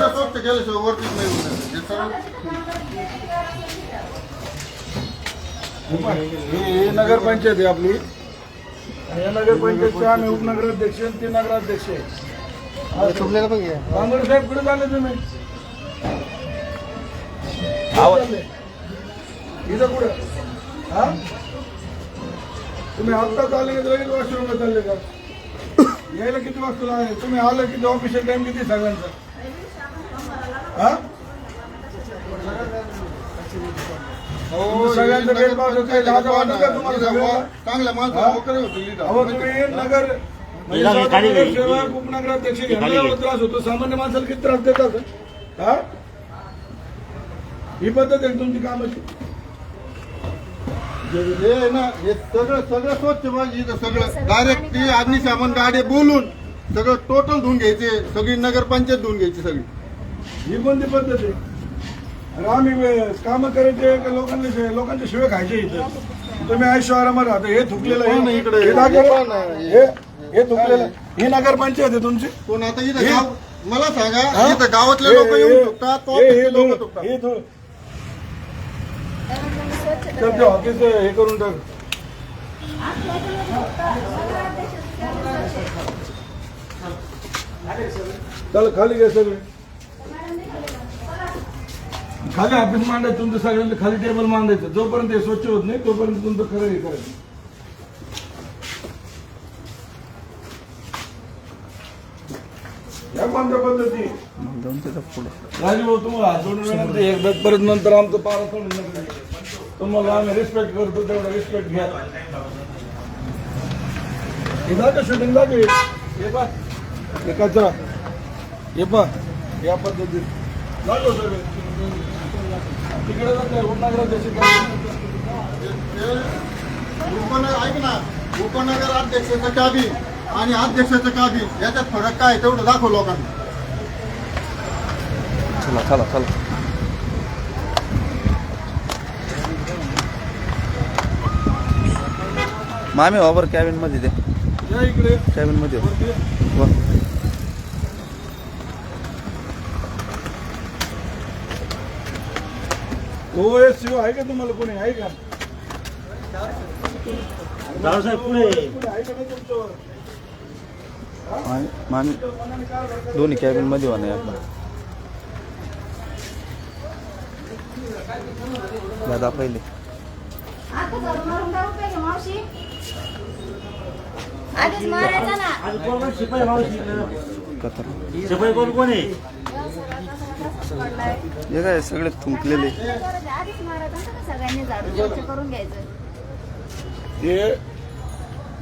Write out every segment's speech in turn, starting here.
स्वच्छ केल्याशिवाय वरतीच नाही हे नगरपंचायत आहे आपली. या नगरपंचायतचे आम्ही उपनगराध्यक्ष आणि ते नगराध्यक्ष आहे. कांबळे साहेब कुठे चालले तुम्ही? इथं कुठं? हा तुम्ही आत्ता चालले का लगेच वॉशरूमला चालले का? यायला किती वाजता आहे? तुम्ही आलं किती? ऑफिशियल टाइम किती सगळ्यांचा? हा सगळ्यांचा भेदभाव होतोय. लाजा वाटत का तुम्हाला? चांगल्या माणसं तुम्ही नगर नगरसेवक उपनगराध्यक्ष यांना एवढा त्रास होतो, सामान्य माणसाला किती त्रास देतात? हा ही पद्धत आहे तुमची कामाची. हे ना हे सगळं सगळं स्वच्छ पाहिजे. सगळं डायरेक्ट ती अग्निशमन गाडी बोलून सगळं टोटल धुवून घ्यायचे. सगळी नगरपंचायत धुवून घ्यायची सगळी. ही कोणती पद्धत आहे? आम्ही काम करायचे का लोकांच्या शिवाय खायचे इथं? तुम्ही आयुष्य आरामात राहता. हे थुकलेलं आहे इकडे, हे थुकलेलं. ही नगरपंचायत आहे तुमची? कोण आता इथं मला सांगा, इथं गावातले लोक येऊन थुकतात. तर ते ऑफिस हे करून टाक. चल खाली घ्या सगळे. खाली ऑफिस मांडायचं तुमचं सगळ्यांचं. खाली टेबल मांडायचं. जोपर्यंत हे स्वच्छ होत नाही तोपर्यंत तुमचं खरं हे करायचं. या कोणत्या पद्धती? राजभाऊ तुम्हाला हात जोडून विनंती एकदा परत नंतर आमचं पारा सोडून नका. तुम्हाला आम्ही रिस्पेक्ट करतो तेवढा रिस्पेक्ट घ्या. हे जागा शूटिंग जागे. हे पा हे कचरा. हे पा या पद्धतीत लागलो सगळे तिकडे जात नाही. उपनगराध्यक्ष ऐक ना, उपनगर अध्यक्षाचं कॅबिन आणि अध्यक्षाचं कॅबिन याच्यात फरक काय तेवढं दाखव लोकांना. चला चला चला. मामी वापर कॅबिन मध्ये दे. या इकडे कॅबिन मध्ये ओएसयू आहे का तुम्हाला? कोणी आहे का? साहेब पुढे आहे का नाही तुमच्यावर? मामी दोन्ही कॅबिन मध्ये होणार आपला. दादा पहिले शिपाई मावशी कतर शिपाई कोण कोण आहे? हे काय सगळे थुंकलेले.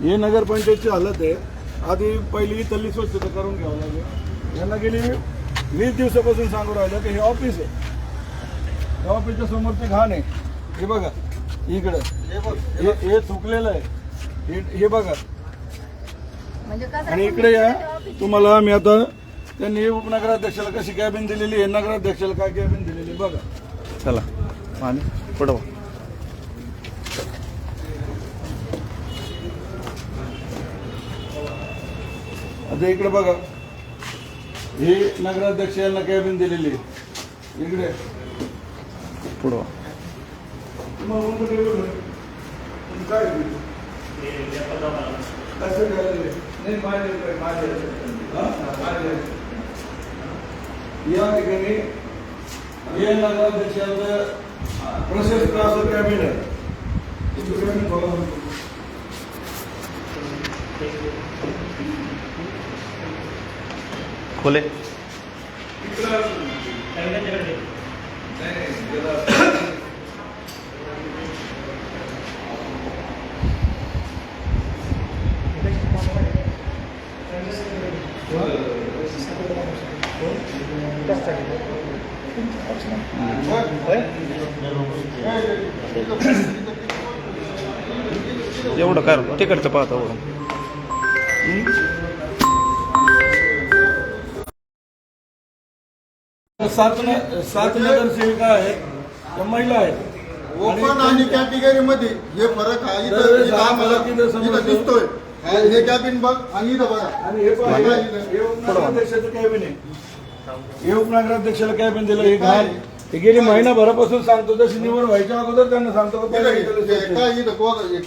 हे नगरपंचायतची हालत आहे. आधी पहिली इथली स्वच्छता करून घ्यावं लागेल. यांना गेली 20 दिवसापासून सांगू राहिलं की हे ऑफिस आहे. त्या ऑफिसच्या समोरचे घाण आहे. हे बघा इकडं हे थुकलेलं आहे. हे बघा. आणि इकडे या. तुम्हाला मी आता त्यांनी उपनगराध्यक्षाला कशी कॅबिन दिलेली आहे, नगराध्यक्षाला काय कॅबिन दिलेली बघा. चला मामी पुढं. आता इकडे बघा. हे नगराध्यक्ष यांना कॅबिन दिलेली आहे. इकडे पुढं काय कसं नाही माझे या ठिकाणी हे नगराध्यक्षांचं प्रशस्त असं कॅबिन आहे. खोले. एवढं काय तिकडचं पाहता वरून. सात नगरसेविका आहेत, त्या महिला आहेत. ओपन आणि कॅटेगरी मध्ये हे फरक आहे. इथं आम्हाला दिसतोय. हे कॅबिन बघ आणि इथं बघा. आणि हे पण हे उपनगराध्यक्षाचं कॅबिन आहे. हे उपनगराध्यक्षाला कॅबिन दिलं. हे घाण हे गेली महिनाभरापासून सांगतो, जशी निवड व्हायच्या अगोदर त्यांना सांगतो का पहिला इथलं स्वच्छ. काय इथं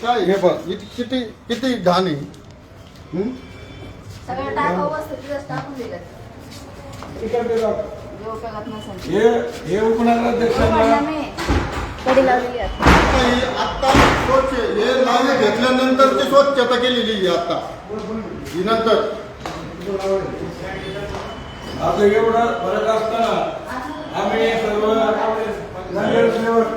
काय हे बघ. किती किती घाण आहे. सगळं टाकावं वस्तू तिथंच टाकून दिलं. इकडे बघ. जे उपयोगात नसेल. हे उपनगराध्यक्षाला कडी लावलेली आहे. आता स्वच्छ हे नावे घेतल्यानंतर ती स्वच्छता केलेली आहे आता ही नंतर. आता एवढा फरक असताना आम्ही सर्व नगरसेवक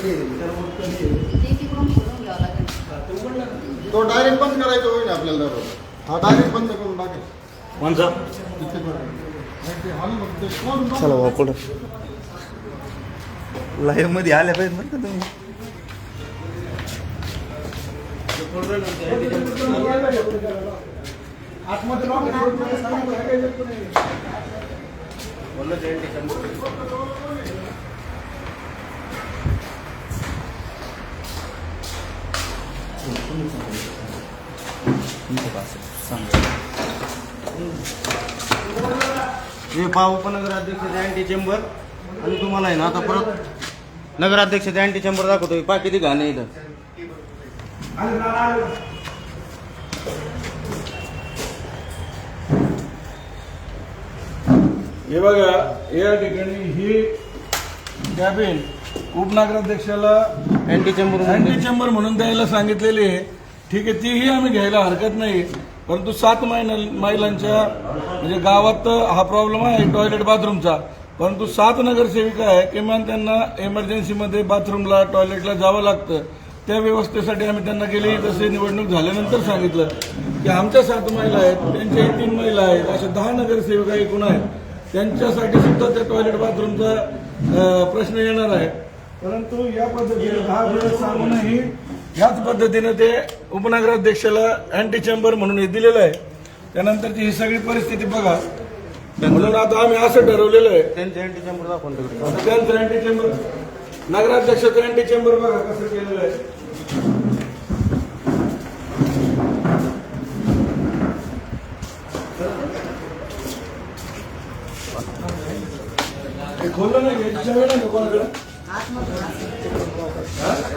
ते तिकडून खोलून घ्यावं लागेल. तो डायरेक्ट बंद करायचा होईल आपल्याला. हा डायरेक्ट बंद करून टाकेल. कोणचा चला भाऊ पुढं. लाईव्ह मध्ये आल्या पाहिजे बरं का तुम्ही. आतमध्ये हे पहा उपनगराध्यक्ष अँटी चेंबर आणि तुम्हाला आहे ना आता परत नगराध्यक्ष अँटी चेंबर दाखवतो. पहा किती घाण आहे इथं. हे बघा या ठिकाणी ही कॅबिन उपनगराध्यक्षाला अँटी चेंबर अँटी चेंबर म्हणून द्यायला सांगितलेली आहे. ठीक आहे, तीही आम्ही घ्यायला हरकत नाही. परंतु 7 महिलांच्या म्हणजे गावात हा प्रॉब्लेम आहे टॉयलेट बाथरूमचा. परंतु 7 नगरसेविका आहे, किमान त्यांना इमर्जन्सीमध्ये बाथरूमला टॉयलेटला जावं लागतं. त्या व्यवस्थेसाठी आम्ही त्यांना गेली तसे निवडणूक झाल्यानंतर सांगितलं की आमच्या 7 महिला आहेत, त्यांच्याही 3 महिला आहेत, अशा 10 नगरसेविका एकूण आहेत. त्यांच्यासाठी सुद्धा त्या टॉयलेट बाथरूमचा प्रश्न येणार आहे. परंतु या पद्धतीने 10 वेळेस सांगूनही ह्याच पद्धतीने ते उपनगराध्यक्षाला अँटी चेंबर म्हणून हे दिलेलं आहे. त्यानंतरची ही सगळी परिस्थिती बघा. म्हणून आता आम्ही असं ठरवलेलं आहे त्यांचे अँटी चेंबर दाखवतो. आता त्यांचं अँटी चेंबर नगराध्यक्षाचं अँटी चेंबर बघा कसं केलेलं आहे. हे खोललं नाही घ्यायची वेळ नाही कोणाकडे. आतमधून असेल.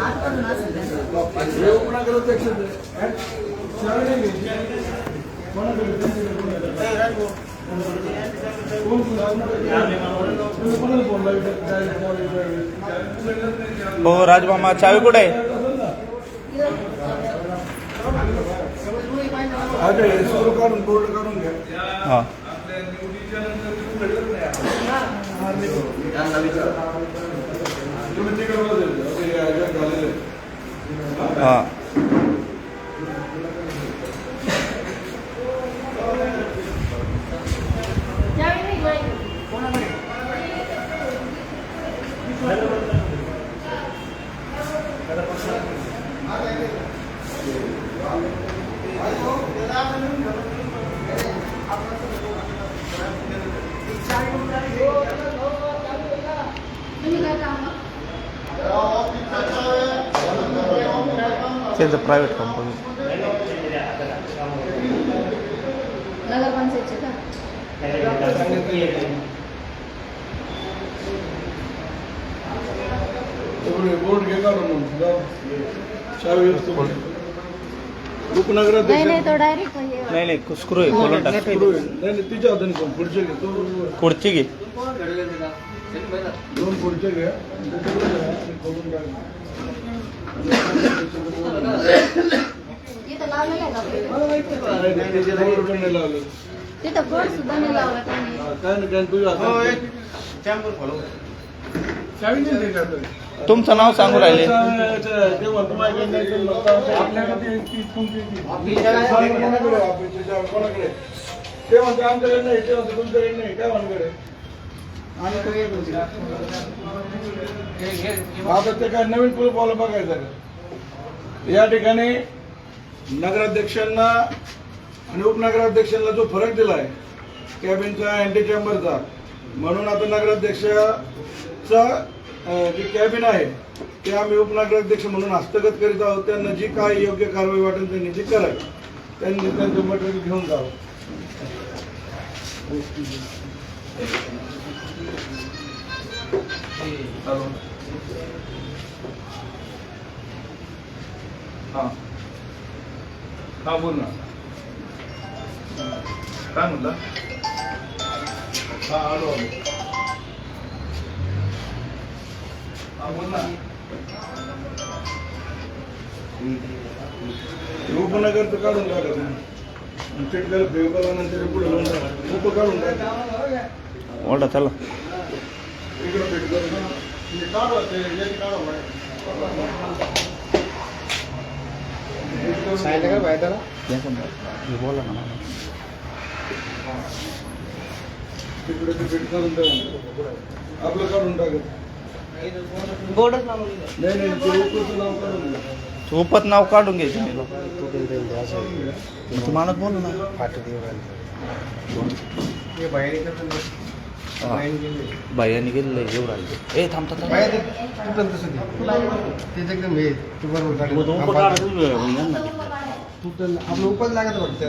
आतमधून असेल त्यांचं. हे उपनगराध्यक्ष चावी नाही घ्यायची कोणाकडे. हो राजमामा चावी कुठे आहे. सुरू काढून बोर्ड काढून घ्या. हा तुम्ही तिकडे झालेलं हा त्यावेळी नाही बाई. तुम्ही काय काम? त्यांचं प्रायव्हेट कंपनी. नगरपंचायतचे का? बोर्ड घे काढून चावी उपनगराध्यक्ष नाही नाही तो डायरेक्ट नाही नाही स्क्रू आहे खोलून टाक. नाही तिच्या हाताने कोण पुढचे घेतो. पुढची घे. 2 पुढचे घ्या. खोलून टाक. इथं लावलेलं आहे का? नाही लावलं. तिथं बोर्ड सुद्धा नाही लावला त्यांनी. काय नाही काय तुझ्या हाताने चेंबर खोलू. चावी नाही द्यायची आपल्याला. तुमचं नाव सांगू राहिले. ते म्हणतो माझ्याकडे नाही तर म्हणतो आपल्याकडे ती तुमची कोणाकडे ते म्हणतो आमच्याकडे नाही, ते म्हणतो तुमच्याकडे नाही. काय म्हणकडे आता ते काय नवीन कुलूपवाला बघायचं का. या ठिकाणी नगराध्यक्षांना आणि उपनगराध्यक्षांना जो फरक दिला आहे कॅबिनचा अँटी चेंबरचा, म्हणून आता नगराध्यक्षाचा जे कॅबिन आहे ते आम्ही उपनगराध्यक्ष म्हणून हस्तगत करीत आहोत. त्यांना जी काय योग्य कारवाई वाटेल त्यांनी जी करावी, त्यांनी त्यांचं मटेरियल घेऊन जावं. हा बोल ना. काय म्हणता? हा आलो आलो. हा बोल ना. उपनगरचं काढून टाका. शेतकरी फेकल्यानंतर पुढे लावून टाका. उप काढून टाका. ओढा चला. इकडं भेट करून काढवा ते याची काढवा. बोला ना. तिकडे ते भेट करून द्या. आपलं काढून टाकत. बोर्डच लावून नाही नाही ते उपचं नाव काढून द्या. सोपत नाव काढून घ्यायचं मी मानत बोलू ना. बायाने गेलेलं आहे एवढं आलं. ए थांबता आपलं उपच लागत वाटतं.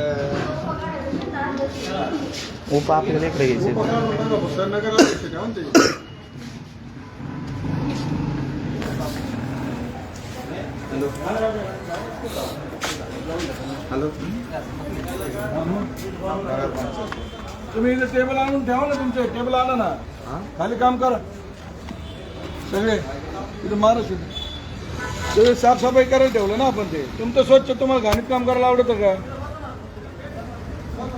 उप आपल्याला इकडे घ्यायचं. फक्त नगराध्यक्ष ठेवा ना ते. हॅलो. तुम्ही इथे टेबल आणून ठेवा ना. तुमचे टेबल आणा ना. खाली काम करा सगळे. इथं महाराष्ट्र सगळे साफसफाई करायला ठेवलं ना आपण. ते तुमचं स्वच्छ. तुम्हाला घाणीत काम करायला आवडतं का?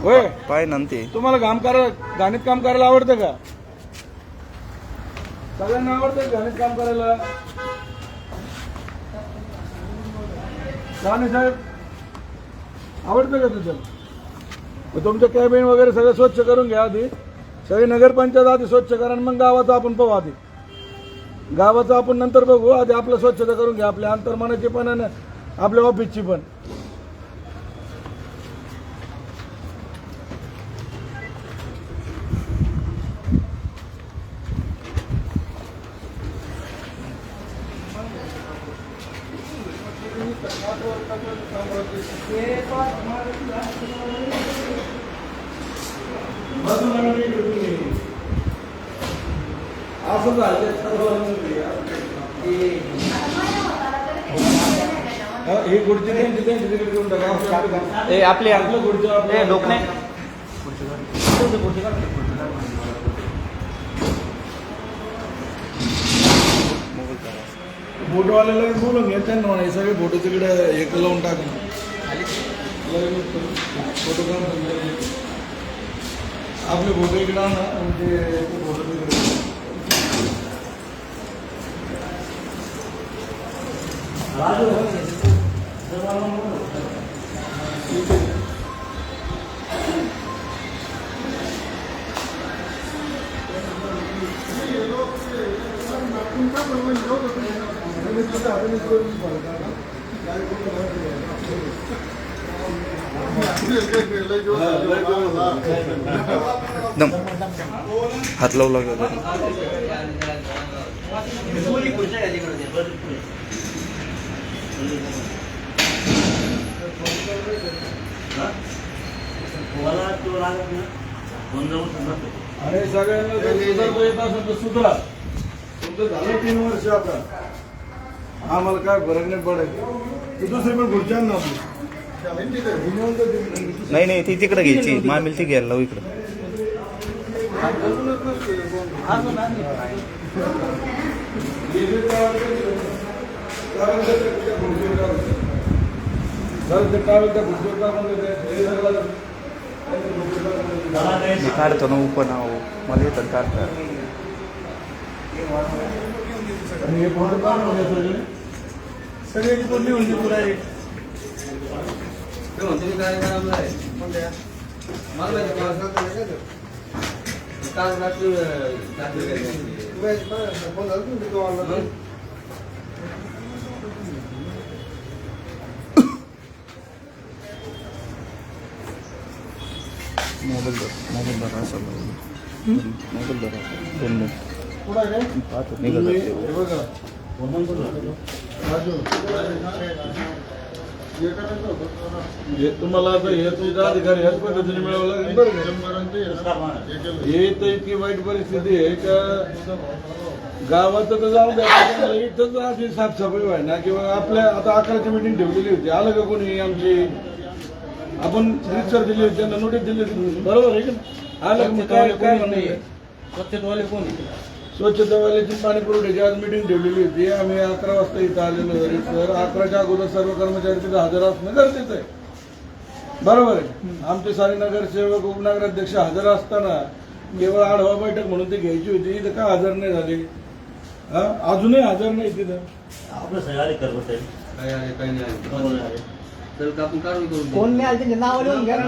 होय, पाय नंतर तुम्हाला घाणीत काम करायला आवडतं का? सगळ्यांना आवडतं घाणीत काम करायला? राणे साहेब आवडतं का तुझं? मग तुमचं कॅबिन वगैरे सगळं स्वच्छ करून घ्या आधी. सगळी नगरपंचायत आधी स्वच्छ करा आणि मग गावाचं आपण पाहू. आधी गावाचं आपण नंतर बघू. आधी आपलं स्वच्छता करून घ्या. आपल्या अंतर्मनाची पण आणि आपल्या ऑफिसची पण. असं झालं ही खुर्ची त्यांची तिकडे घेऊन टाका. ए आपले आपलं खुर्ची ए डोकणे. फोटोवाल्याला बोलून घ्या. त्यांना म्हणा सगळे फोटो तिकडे एक लावून टाका. फोटो काढून आपले फोटो इकडे आणा आणि ते फोटो तिकडे. एकदम हात लावू लागला. आणि सगळ्यांना येत असेल तर सुधरा. तुमचं झालं 3 वर्ष आता. आम्हाला काय फरक नाही पडत. तू दुसरी पण खुर्ची आण ना आपली. नाही नाही ती तिकडे घ्यायची. मामील ती घ्यायला लावू इकडं. मी काढतो ना उप नाव. मला येतात काढता. सगळ्याची बोलणी म्हणजे तुला मोबाईल बघा असं. मोबाईल धरा. 2 मिनिट. पुढं आहे रे. पाहतो निघत तुम्ही आहे. हे बघा राजू. हे करायचं होतं. हे तुम्हाला आता हे तुमचा अधिकार ह्याच पद्धतीने मिळावं लागेल बरं का? शंभरांचे हे केलं. हे तर इतकी वाईट परिस्थिती आहे का गावात तर जाऊ द्या पण इथंच अशी साफसफाई व्हाय ना किंवा आपल्या आता 11ची मीटिंग ठेवलेली होती आलं का कोणी आमची आपण रितसर दिली होती त्यांना नोटीस दिली होती बरोबर आहे का आलं का मग काय काय म्हणणं आहे? स्वच्छतावाले कोण स्वच्छतावाल्याची पाणी पुरवठ्याची आज मीटिंग ठेवलेली होती आम्ही 11 वाजता इथं आलेलो रितसर 11च्या अगोदर सर्व कर्मचारी तिथं हजर असणं गरजेचं आहे बरोबर आहे आमचे सारे नगरसेवक उपनगराध्यक्ष हजर असताना केवळ आढावा बैठक म्हणून ती घ्यायची होती इथं का हजर नाही झाले हा अजूनही हजर नाही तिथं आपलं सगळे कर्मचारी काही नाही तर आपण कारवाई करू कोण नाही आले त्यांचे नाव लिहून घ्या ना.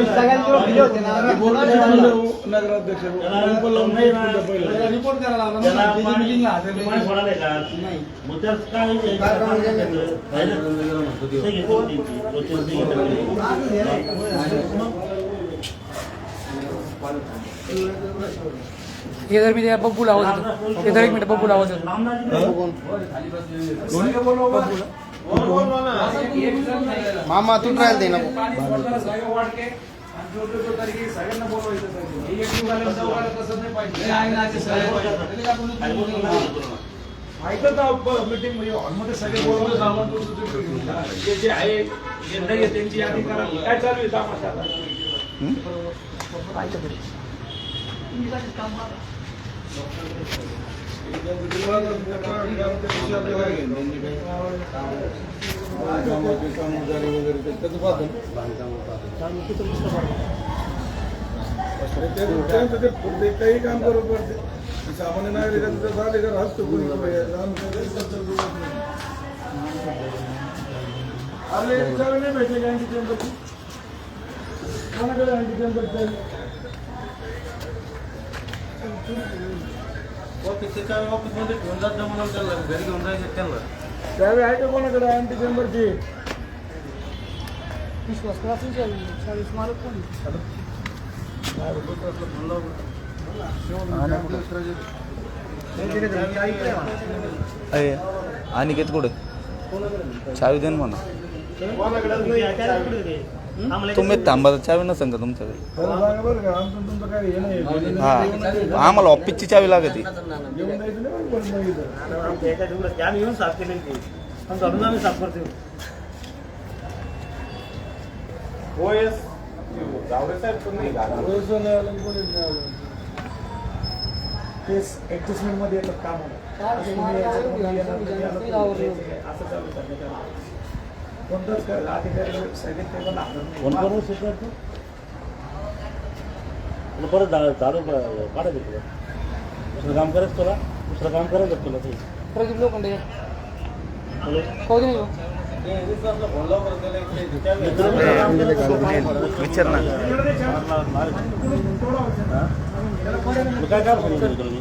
सगळ्यांचे दिले होते ना. नगराध्यक्ष रिपोर्ट करायला लावला त्याला ना. त्याची meeting ला हजर पाणी नाही. सोडायला का नाही. मग त्यात काय काय काम केलं? ते घेतो त्यांची. इधर भी बब्बू आवाज येतो. इधर 1 मिनिट बब्बू आवाज येतो. मामा तू ट्रायल दे ना मीटिंग हॉलमध्ये सगळे बोलवलं सामान जे आहे जे नाही आहे त्यांची यादी करा काय चालू आहे तमाशा काही काम करू पडते सामान्य नागरिकांचा त्याचा अधिकार असतो कोणी आपले चावी नाही भेटले का अँटी चेंबरची कोणाकडे अँटी चेंबरचे ऑफिसमध्ये ठेवून जात म्हणून त्यांना घरी घेऊन जायचं त्यांना चावी आहे का कोणाकडे अँटी चेंबरची विश्वास करा तुमच्या सर्विस मालक कोण अरे अनिकेत कुठे चावी दे ना म्हणा तुम्ही थांबा चावी नसेल का तुमच्याकडे बरं सांगा बरं का आमचं तुमचं काय हे नाही हा आम्हाला ऑफिसची चावी लागते घेऊन जायचं नाही पण नाही इथं. आमच्या एका दिवसात आम्ही येऊन साफ केले ते पण घरून आम्ही साफ करतो पैसे नाही आलं, कोणीच नाही आलं. तेच ऍडजस्टमेंट मध्ये येतात काम असं चालू करण्यात आलं. कोणताच कर अधिकारी सगळे ते पण आपलं कोण कोण स्वीकारतो परत झाडू काढायचं तुला दुसरं काम करायचं तुला दुसरं काम करायचं तुला ते प्रदीप लोखंडे कधी नाही विचार ना काय काम सांगितलं तुला